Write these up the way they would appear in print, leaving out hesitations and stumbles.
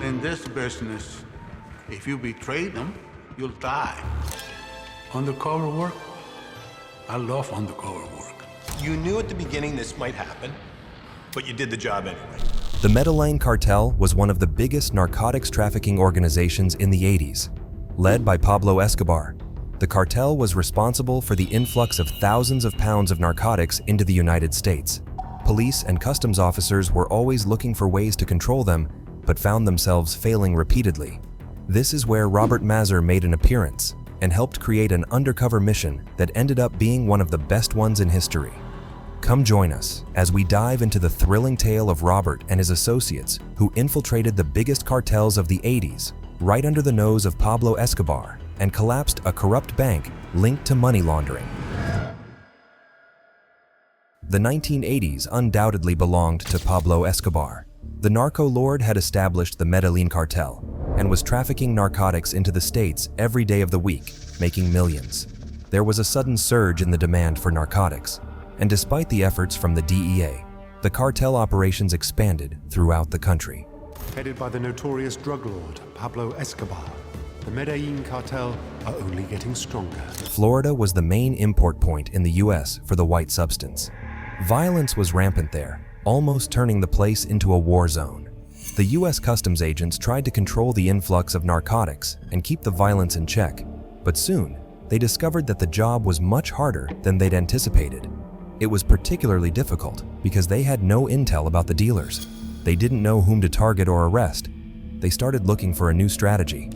In this business, if you betray them, you'll die. Undercover work? I love undercover work. You knew at the beginning this might happen, but you did the job anyway. The Medellin cartel was one of the biggest narcotics trafficking organizations in the 80s. Led by Pablo Escobar, the cartel was responsible for the influx of thousands of pounds of narcotics into the United States. Police and customs officers were always looking for ways to control them, but found themselves failing repeatedly. This is where Robert Mazur made an appearance and helped create an undercover mission that ended up being one of the best ones in history. Come join us as we dive into the thrilling tale of Robert and his associates who infiltrated the biggest cartels of the 80s, right under the nose of Pablo Escobar, and collapsed a corrupt bank linked to money laundering. The 1980s undoubtedly belonged to Pablo Escobar. The narco lord had established the Medellin cartel and was trafficking narcotics into the states every day of the week, making millions. There was a sudden surge in the demand for narcotics, and despite the efforts from the DEA, the cartel operations expanded throughout the country. Headed by the notorious drug lord Pablo Escobar, the Medellin cartel are only getting stronger. Florida was the main import point in the US for the white substance. Violence was rampant there, almost turning the place into a war zone. The US customs agents tried to control the influx of narcotics and keep the violence in check, but soon they discovered that the job was much harder than they'd anticipated. It was particularly difficult because they had no intel about the dealers. They didn't know whom to target or arrest. They started looking for a new strategy.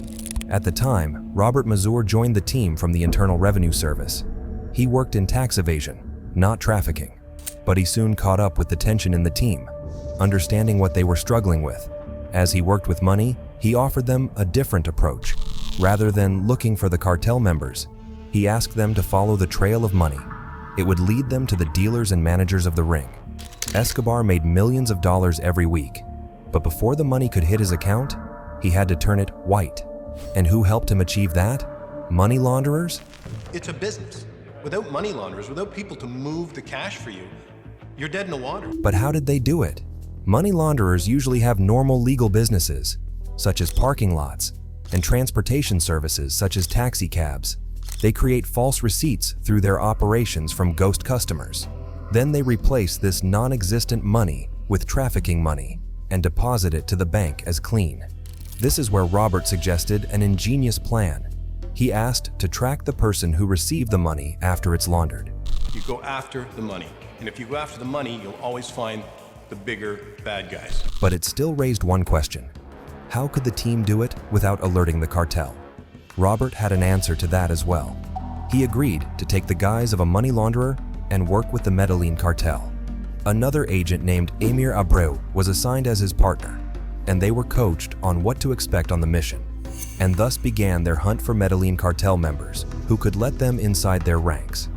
At the time, Robert Mazur joined the team from the Internal Revenue Service. He worked in tax evasion, not trafficking. But he soon caught up with the tension in the team, understanding what they were struggling with. As he worked with money, he offered them a different approach. Rather than looking for the cartel members, he asked them to follow the trail of money. It would lead them to the dealers and managers of the ring. Escobar made millions of dollars every week, but before the money could hit his account, he had to turn it white. And who helped him achieve that? Money launderers? It's a business. Without money launderers, without people to move the cash for you, you're dead in the water. But how did they do it? Money launderers usually have normal legal businesses, such as parking lots, and transportation services such as taxi cabs. They create false receipts through their operations from ghost customers. Then they replace this non-existent money with trafficking money and deposit it to the bank as clean. This is where Robert suggested an ingenious plan. He asked to track the person who received the money after it's laundered. You go after the money. And if you go after the money, you'll always find the bigger bad guys. But it still raised one question. How could the team do it without alerting the cartel? Robert had an answer to that as well. He agreed to take the guise of a money launderer and work with the Medellin cartel. Another agent named Emir Abreu was assigned as his partner, and they were coached on what to expect on the mission. And thus began their hunt for Medellin cartel members who could let them inside their ranks.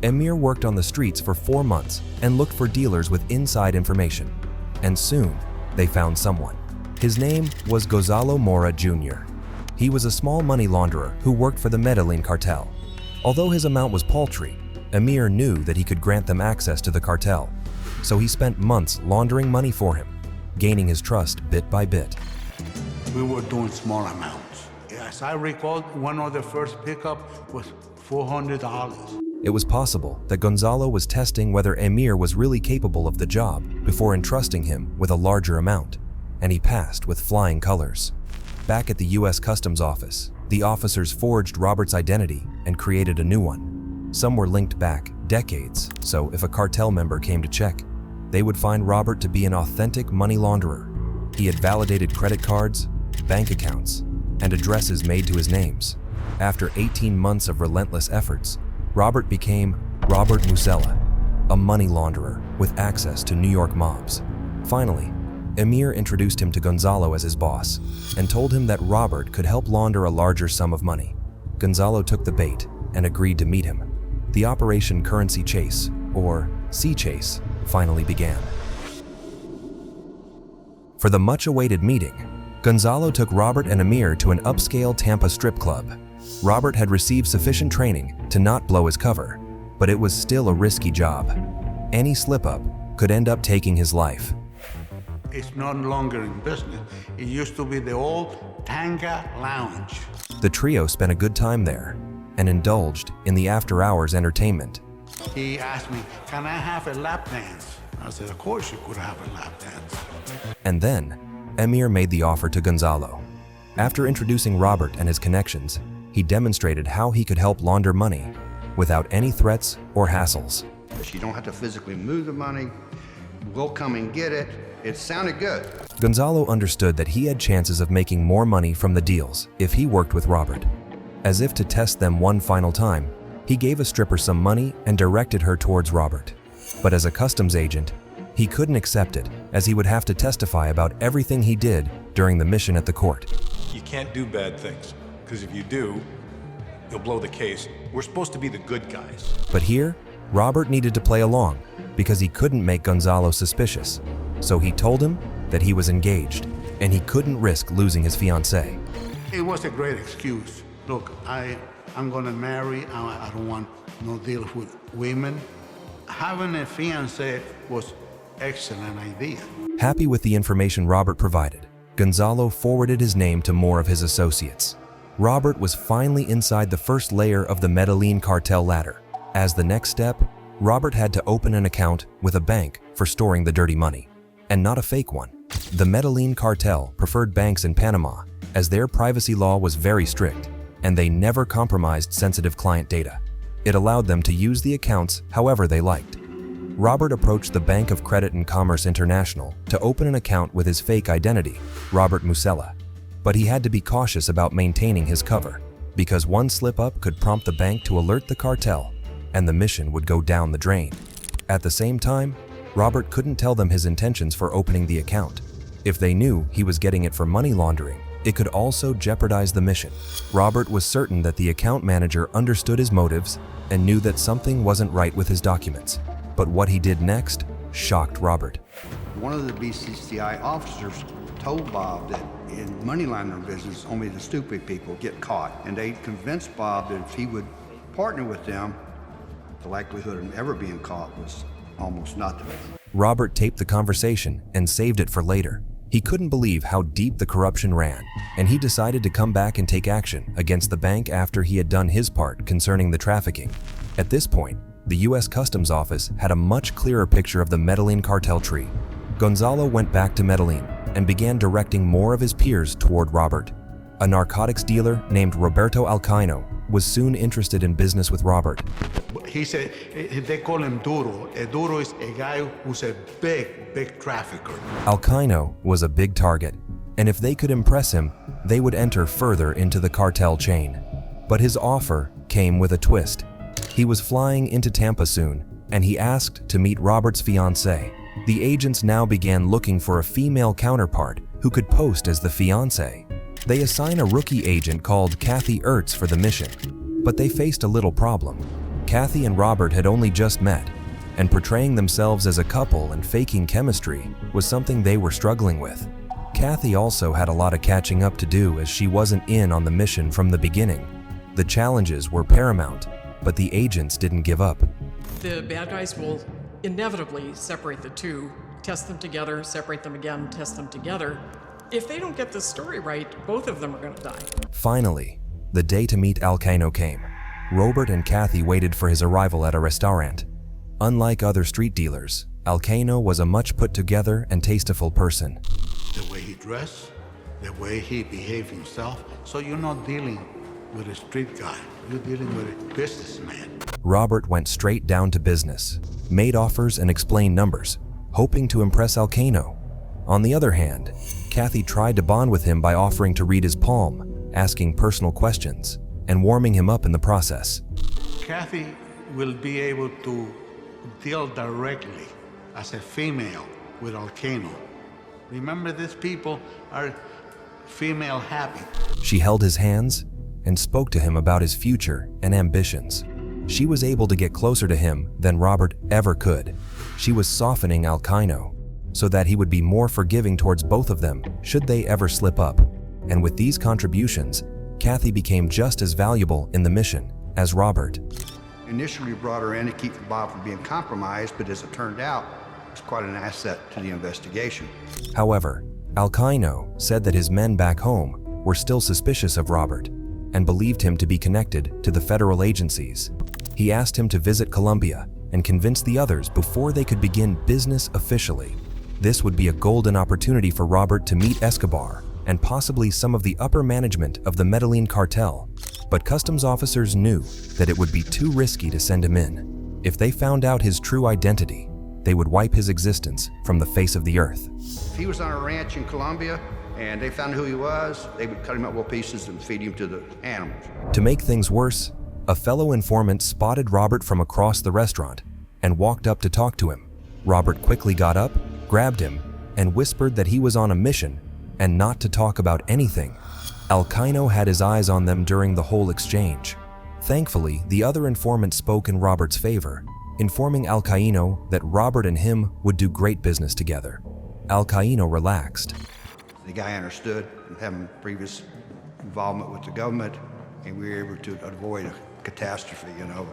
Emir worked on the streets for 4 months and looked for dealers with inside information. And soon, they found someone. His name was Gonzalo Mora Jr. He was a small money launderer who worked for the Medellin cartel. Although his amount was paltry, Emir knew that he could grant them access to the cartel. So he spent months laundering money for him, gaining his trust bit by bit. We were doing small amounts. As I recall, one of the first pickup was $400. It was possible that Gonzalo was testing whether Emir was really capable of the job before entrusting him with a larger amount, and he passed with flying colors. Back at the US Customs Office, the officers forged Robert's identity and created a new one. Some were linked back decades, so if a cartel member came to check, they would find Robert to be an authentic money launderer. He had validated credit cards, bank accounts, and addresses made to his names. After 18 months of relentless efforts, Robert became Robert Musella, a money launderer with access to New York mobs. Finally, Emir introduced him to Gonzalo as his boss and told him that Robert could help launder a larger sum of money. Gonzalo took the bait and agreed to meet him. The Operation Currency Chase, or Sea Chase, finally began. For the much-awaited meeting, Gonzalo took Robert and Emir to an upscale Tampa strip club. Robert had received sufficient training to not blow his cover, but it was still a risky job. Any slip-up could end up taking his life. It's no longer in business. It used to be the old Tanga Lounge. The trio spent a good time there and indulged in the after-hours entertainment. He asked me, can I have a lap dance? I said, of course you could have a lap dance. And then, Emir made the offer to Gonzalo. After introducing Robert and his connections, he demonstrated how he could help launder money without any threats or hassles. You don't have to physically move the money. We'll come and get it. It sounded good. Gonzalo understood that he had chances of making more money from the deals if he worked with Robert. As if to test them one final time, he gave a stripper some money and directed her towards Robert. But as a customs agent, he couldn't accept it, as he would have to testify about everything he did during the mission at the court. You can't do bad things, because if you do, you'll blow the case. We're supposed to be the good guys. But here, Robert needed to play along because he couldn't make Gonzalo suspicious. So he told him that he was engaged and he couldn't risk losing his fiancée. It was a great excuse. Look, I'm gonna marry, I don't want no deal with women. Having a fiancé was excellent idea. Happy with the information Robert provided, Gonzalo forwarded his name to more of his associates. Robert was finally inside the first layer of the Medellin cartel ladder. As the next step, Robert had to open an account with a bank for storing the dirty money, and not a fake one. The Medellin cartel preferred banks in Panama, as their privacy law was very strict, and they never compromised sensitive client data. It allowed them to use the accounts however they liked. Robert approached the Bank of Credit and Commerce International to open an account with his fake identity, Robert Musella. But he had to be cautious about maintaining his cover, because one slip-up could prompt the bank to alert the cartel, and the mission would go down the drain. At the same time, Robert couldn't tell them his intentions for opening the account. If they knew he was getting it for money laundering, it could also jeopardize the mission. Robert was certain that the account manager understood his motives and knew that something wasn't right with his documents. But what he did next shocked Robert. One of the BCCI officers told Bob that in money laundering business, only the stupid people get caught. And they convinced Bob that if he would partner with them, the likelihood of him ever being caught was almost nothing. Robert taped the conversation and saved it for later. He couldn't believe how deep the corruption ran, and he decided to come back and take action against the bank after he had done his part concerning the trafficking. At this point, the U.S. Customs Office had a much clearer picture of the Medellin cartel tree. Gonzalo went back to Medellin and began directing more of his peers toward Robert. A narcotics dealer named Roberto Alcaino was soon interested in business with Robert. He said, they call him Duro. A Duro is a guy who's a big trafficker. Alcaino was a big target, and if they could impress him, they would enter further into the cartel chain. But his offer came with a twist. He was flying into Tampa soon, and he asked to meet Robert's fiancée. The agents now began looking for a female counterpart who could post as the fiancée. They assign a rookie agent called Kathy Ertz for the mission, but they faced a little problem. Kathy and Robert had only just met, and portraying themselves as a couple and faking chemistry was something they were struggling with. Kathy also had a lot of catching up to do as she wasn't in on the mission from the beginning. The challenges were paramount, but the agents didn't give up. The bad guys will inevitably separate the two, test them together, separate them again, test them together. If they don't get the story right, both of them are going to die. Finally, the day to meet Alcaino came. Robert and Kathy waited for his arrival at a restaurant. Unlike other street dealers, Alcaino was a much put-together and tasteful person. The way he dressed, the way he behaved himself. So you're not dealing with a street guy, you're dealing with a businessman. Robert went straight down to business, made offers and explained numbers, hoping to impress Alcaino. On the other hand, Kathy tried to bond with him by offering to read his palm, asking personal questions, and warming him up in the process. Kathy will be able to deal directly as a female with Alcaino. Remember, these people are female happy. She held his hands and spoke to him about his future and ambitions. She was able to get closer to him than Robert ever could. She was softening Alcaino so that he would be more forgiving towards both of them should they ever slip up. And with these contributions, Kathy became just as valuable in the mission as Robert. Initially brought her in to keep Bob from being compromised, but as it turned out, It's quite an asset to the investigation. However, Alcaino said that his men back home were still suspicious of Robert and believed him to be connected to the federal agencies. He asked him to visit Colombia and convince the others before they could begin business officially. This would be a golden opportunity for Robert to meet Escobar and possibly some of the upper management of the Medellin cartel. But customs officers knew that it would be too risky to send him in. If they found out his true identity, they would wipe his existence from the face of the earth. If he was on a ranch in Colombia and they found who he was, they would cut him up little pieces and feed him to the animals. To make things worse, a fellow informant spotted Robert from across the restaurant and walked up to talk to him. Robert quickly got up, grabbed him, and whispered that he was on a mission and not to talk about anything. Alcaino had his eyes on them during the whole exchange. Thankfully, the other informant spoke in Robert's favor, informing Alcaino that Robert and him would do great business together. Alcaino relaxed. The guy understood, having previous involvement with the government, and we were able to avoid a catastrophe, a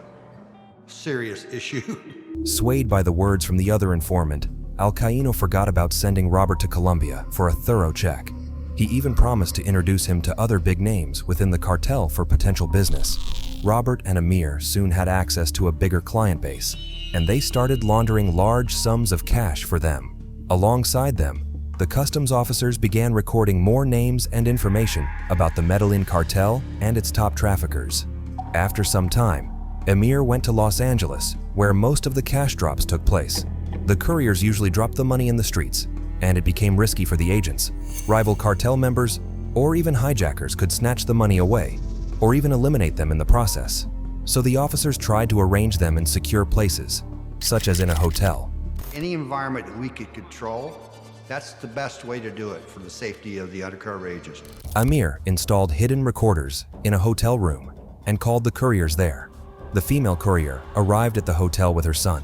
serious issue. Swayed by the words from the other informant, Alcaino forgot about sending Robert to Colombia for a thorough check. He even promised to introduce him to other big names within the cartel for potential business. Robert and Amir soon had access to a bigger client base, and they started laundering large sums of cash for them. Alongside them, the customs officers began recording more names and information about the Medellin cartel and its top traffickers. After some time, Amir went to Los Angeles, where most of the cash drops took place. The couriers usually dropped the money in the streets, and it became risky for the agents. Rival cartel members or even hijackers could snatch the money away, or even eliminate them in the process. So the officers tried to arrange them in secure places, such as in a hotel. Any environment that we could control, that's the best way to do it for the safety of the undercover agents. Amir installed hidden recorders in a hotel room and called the couriers there. The female courier arrived at the hotel with her son,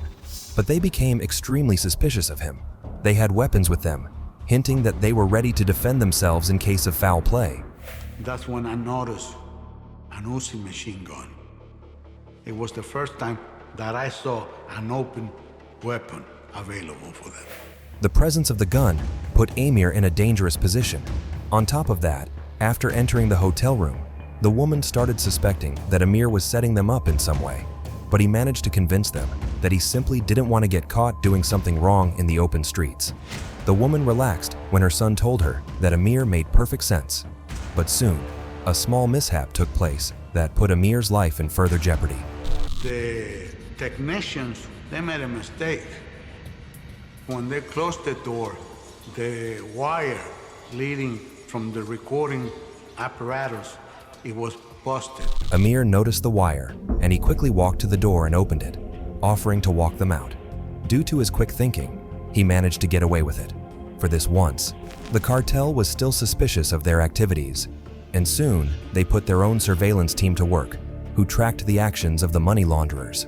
but they became extremely suspicious of him. They had weapons with them, hinting that they were ready to defend themselves in case of foul play. That's when I noticed an Uzi machine gun. It was the first time that I saw an open weapon available for them. The presence of the gun put Amir in a dangerous position. On top of that, after entering the hotel room, the woman started suspecting that Amir was setting them up in some way, but he managed to convince them that he simply didn't want to get caught doing something wrong in the open streets. The woman relaxed when her son told her that Amir made perfect sense. But soon, a small mishap took place that put Amir's life in further jeopardy. The technicians, they made a mistake. When they closed the door, the wire leading from the recording apparatus, it was busted. Amir noticed the wire, and he quickly walked to the door and opened it, offering to walk them out. Due to his quick thinking, he managed to get away with it. For this once, the cartel was still suspicious of their activities, and soon they put their own surveillance team to work, who tracked the actions of the money launderers.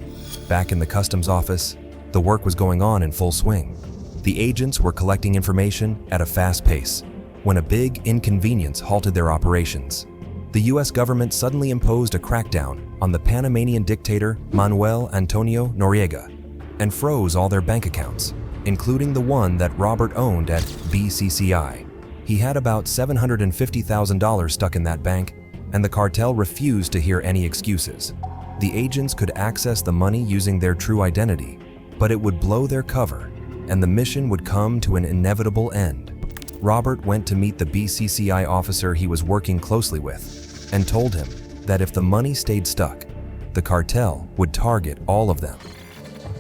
Back in the customs office, the work was going on in full swing. The agents were collecting information at a fast pace when a big inconvenience halted their operations. The US government suddenly imposed a crackdown on the Panamanian dictator Manuel Antonio Noriega and froze all their bank accounts, including the one that Robert owned at BCCI. He had about $750,000 stuck in that bank, and the cartel refused to hear any excuses. The agents could access the money using their true identity, but it would blow their cover, and the mission would come to an inevitable end. Robert went to meet the BCCI officer he was working closely with and told him that if the money stayed stuck, the cartel would target all of them.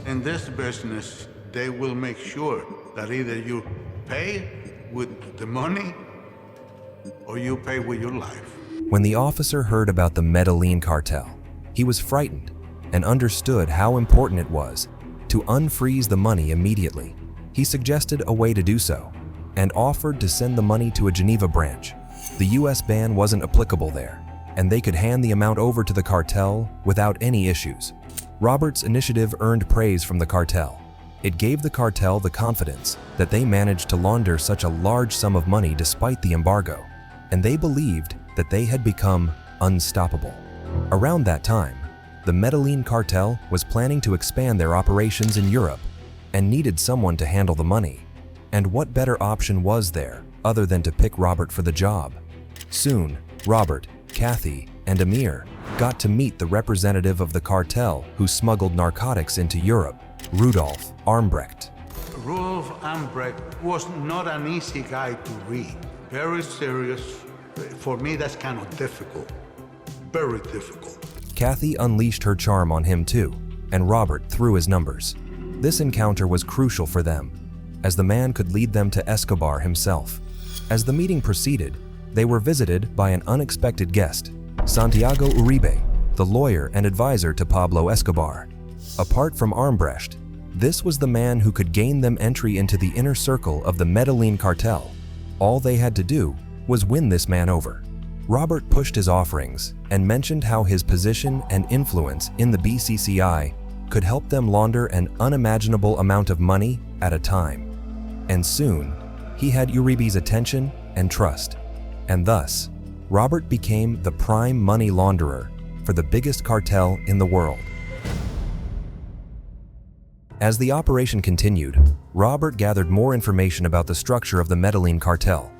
In this business, they will make sure that either you pay with the money or you pay with your life. When the officer heard about the Medellin cartel, he was frightened and understood how important it was to unfreeze the money immediately. He suggested a way to do so and offered to send the money to a Geneva branch. The US ban wasn't applicable there, and they could hand the amount over to the cartel without any issues. Robert's initiative earned praise from the cartel. It gave the cartel the confidence that they managed to launder such a large sum of money despite the embargo, and they believed that they had become unstoppable. Around that time, the Medellin cartel was planning to expand their operations in Europe and needed someone to handle the money. And what better option was there other than to pick Robert for the job? Soon, Robert, Kathy, and Amir got to meet the representative of the cartel who smuggled narcotics into Europe, Rudolf Armbrecht. Rudolf Ambrecht was not an easy guy to read. Very serious. For me, that's kind of difficult. Very difficult. Kathy unleashed her charm on him too, and Robert threw his numbers. This encounter was crucial for them, as the man could lead them to Escobar himself. As the meeting proceeded, they were visited by an unexpected guest, Santiago Uribe, the lawyer and advisor to Pablo Escobar. Apart from Armbrecht, this was the man who could gain them entry into the inner circle of the Medellin cartel. All they had to do was win this man over. Robert pushed his offerings and mentioned how his position and influence in the BCCI could help them launder an unimaginable amount of money at a time. And soon, he had Uribe's attention and trust. And thus, Robert became the prime money launderer for the biggest cartel in the world. As the operation continued, Robert gathered more information about the structure of the Medellin cartel.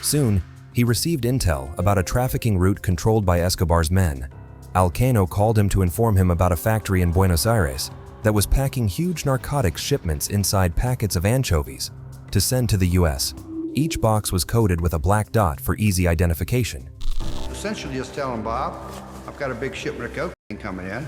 Soon, he received intel about a trafficking route controlled by Escobar's men. Alcano called him to inform him about a factory in Buenos Aires that was packing huge narcotics shipments inside packets of anchovies to send to the US. Each box was coded with a black dot for easy identification. Essentially just tell him, Bob, I've got a big shipment of cocaine coming in.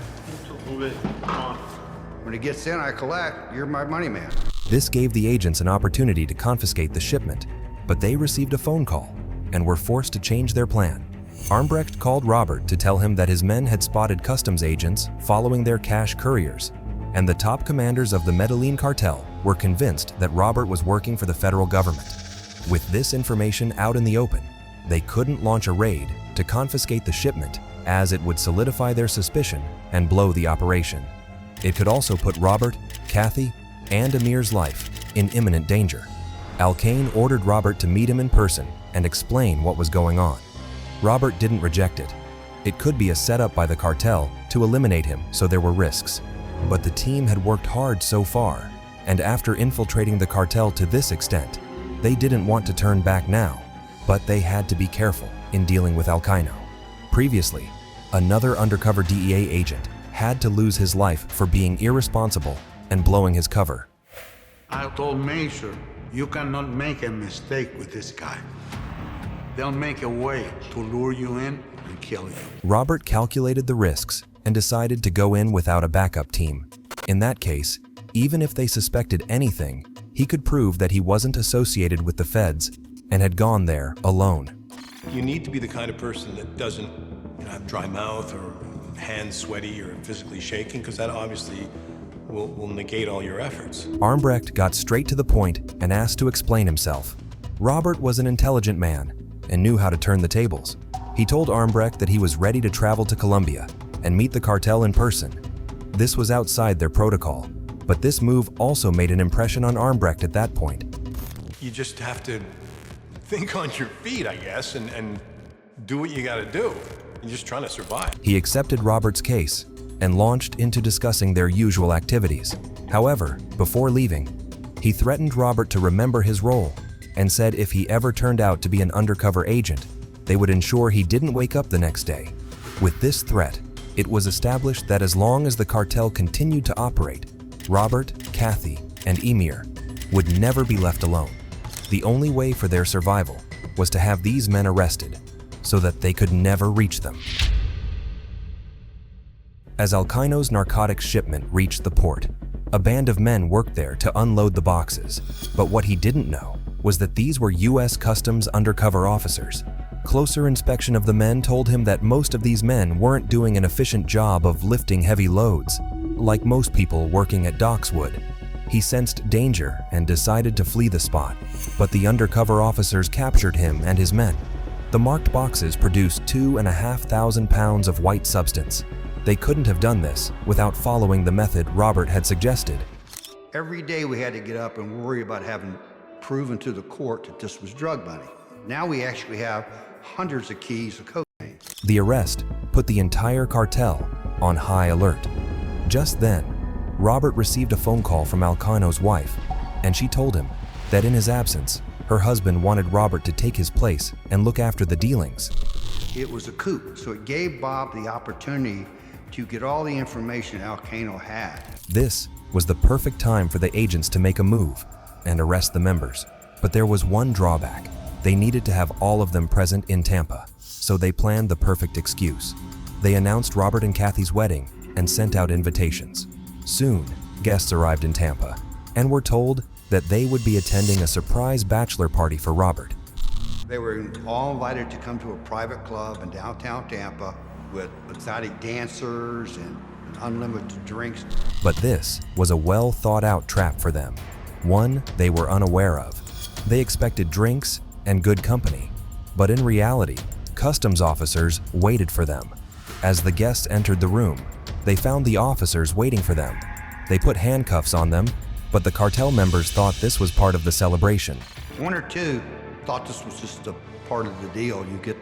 When it gets in, I collect. You're my money man. This gave the agents an opportunity to confiscate the shipment, but they received a phone call and were forced to change their plan. Armbrecht called Robert to tell him that his men had spotted customs agents following their cash couriers, and the top commanders of the Medellin cartel were convinced that Robert was working for the federal government. With this information out in the open, they couldn't launch a raid to confiscate the shipment, as it would solidify their suspicion and blow the operation. It could also put Robert, Kathy, and Amir's life in imminent danger. Alcane ordered Robert to meet him in person and explain what was going on. Robert didn't reject it. It could be a setup by the cartel to eliminate him, so there were risks. But the team had worked hard so far, and after infiltrating the cartel to this extent, they didn't want to turn back now, but they had to be careful in dealing with Alcano. Previously, another undercover DEA agent had to lose his life for being irresponsible and blowing his cover. I told Mazur, you cannot make a mistake with this guy. They'll make a way to lure you in and kill you. Robert calculated the risks and decided to go in without a backup team. In that case, even if they suspected anything, he could prove that he wasn't associated with the feds and had gone there alone. You need to be the kind of person that doesn't have dry mouth or hands sweaty or physically shaking, because that obviously will negate all your efforts. Armbrecht got straight to the point and asked to explain himself. Robert was an intelligent man and knew how to turn the tables. He told Armbrecht that he was ready to travel to Colombia and meet the cartel in person. This was outside their protocol, but this move also made an impression on Armbrecht at that point. You just have to think on your feet, I guess, and do what you gotta do. You're just trying to survive. He accepted Robert's case and launched into discussing their usual activities. However, before leaving, he threatened Robert to remember his role and said if he ever turned out to be an undercover agent, they would ensure he didn't wake up the next day. With this threat, it was established that as long as the cartel continued to operate, Robert, Kathy, and Emir would never be left alone. The only way for their survival was to have these men arrested so that they could never reach them. As Alcano's narcotics shipment reached the port, a band of men worked there to unload the boxes. But what he didn't know was that these were US Customs undercover officers. Closer inspection of the men told him that most of these men weren't doing an efficient job of lifting heavy loads, like most people working at docks would. He sensed danger and decided to flee the spot, but the undercover officers captured him and his men. The marked boxes produced 2,500 pounds of white substance. They couldn't have done this without following the method Robert had suggested. Every day we had to get up and worry about having proven to the court that this was drug money. Now we actually have hundreds of keys of cocaine. The arrest put the entire cartel on high alert. Just then, Robert received a phone call from Alcano's wife, and she told him that in his absence, her husband wanted Robert to take his place and look after the dealings. It was a coup, so it gave Bob the opportunity to get all the information Alcano had. This was the perfect time for the agents to make a move and arrest the members. But there was one drawback. They needed to have all of them present in Tampa, so they planned the perfect excuse. They announced Robert and Kathy's wedding and sent out invitations. Soon, guests arrived in Tampa and were told that they would be attending a surprise bachelor party for Robert. They were all invited to come to a private club in downtown Tampa with exotic dancers and unlimited drinks. But this was a well-thought-out trap for them, one they were unaware of. They expected drinks and good company, but in reality, customs officers waited for them. As the guests entered the room, they found the officers waiting for them. They put handcuffs on them, but the cartel members thought this was part of the celebration. One or two thought this was just a part of the deal. You get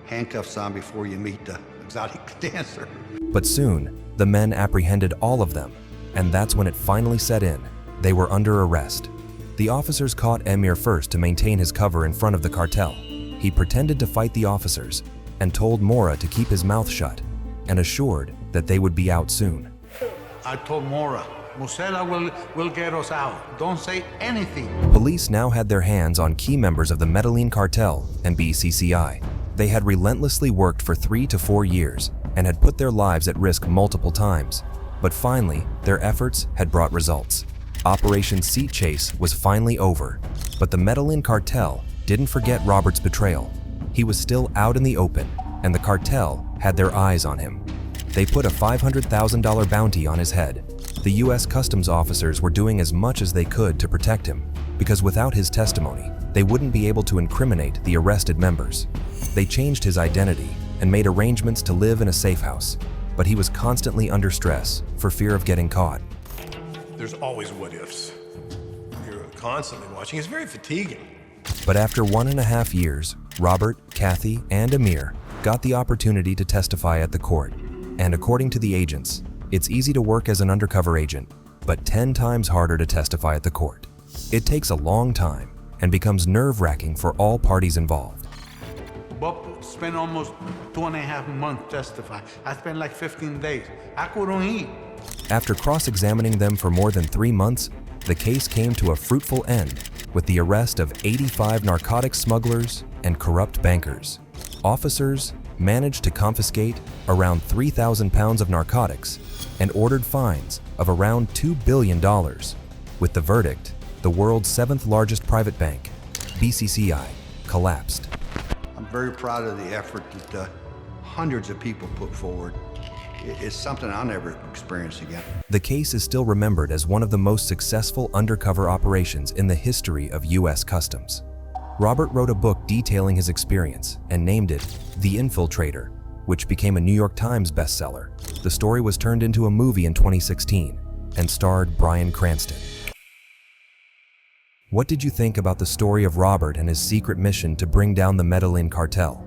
handcuffs on before you meet the exotic dancer. But soon, the men apprehended all of them, and that's when it finally set in. They were under arrest. The officers caught Emir first to maintain his cover in front of the cartel. He pretended to fight the officers and told Mora to keep his mouth shut and assured that they would be out soon. I told Mora, Musela will get us out. Don't say anything. Police now had their hands on key members of the Medellin cartel and BCCI. They had relentlessly worked for 3 to 4 years and had put their lives at risk multiple times. But finally, their efforts had brought results. Operation Seat Chase was finally over, but the Medellin cartel didn't forget Robert's betrayal. He was still out in the open, and the cartel had their eyes on him. They put a $500,000 bounty on his head. The U.S. Customs officers were doing as much as they could to protect him, because without his testimony, they wouldn't be able to incriminate the arrested members. They changed his identity and made arrangements to live in a safe house, but he was constantly under stress for fear of getting caught. There's always what ifs. You're constantly watching. It's very fatiguing. But after 1.5 years, Robert, Kathy, and Amir got the opportunity to testify at the court. And according to the agents, it's easy to work as an undercover agent, but 10 times harder to testify at the court. It takes a long time and becomes nerve-wracking for all parties involved. Bob spent almost 2.5 months testifying. I spent like 15 days. I couldn't eat. After cross-examining them for more than 3 months, the case came to a fruitful end with the arrest of 85 narcotics smugglers and corrupt bankers. Officers managed to confiscate around 3,000 pounds of narcotics and ordered fines of around $2 billion. With the verdict, the world's 7th largest private bank, BCCI, collapsed. I'm very proud of the effort that hundreds of people put forward. It's something I'll never experience again. The case is still remembered as one of the most successful undercover operations in the history of U.S. Customs. Robert wrote a book detailing his experience and named it The Infiltrator, which became a New York Times bestseller. The story was turned into a movie in 2016 and starred Bryan Cranston. What did you think about the story of Robert and his secret mission to bring down the Medellin cartel?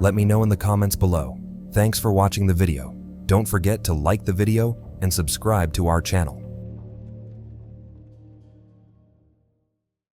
Let me know in the comments below. Thanks for watching the video. Don't forget to like the video and subscribe to our channel.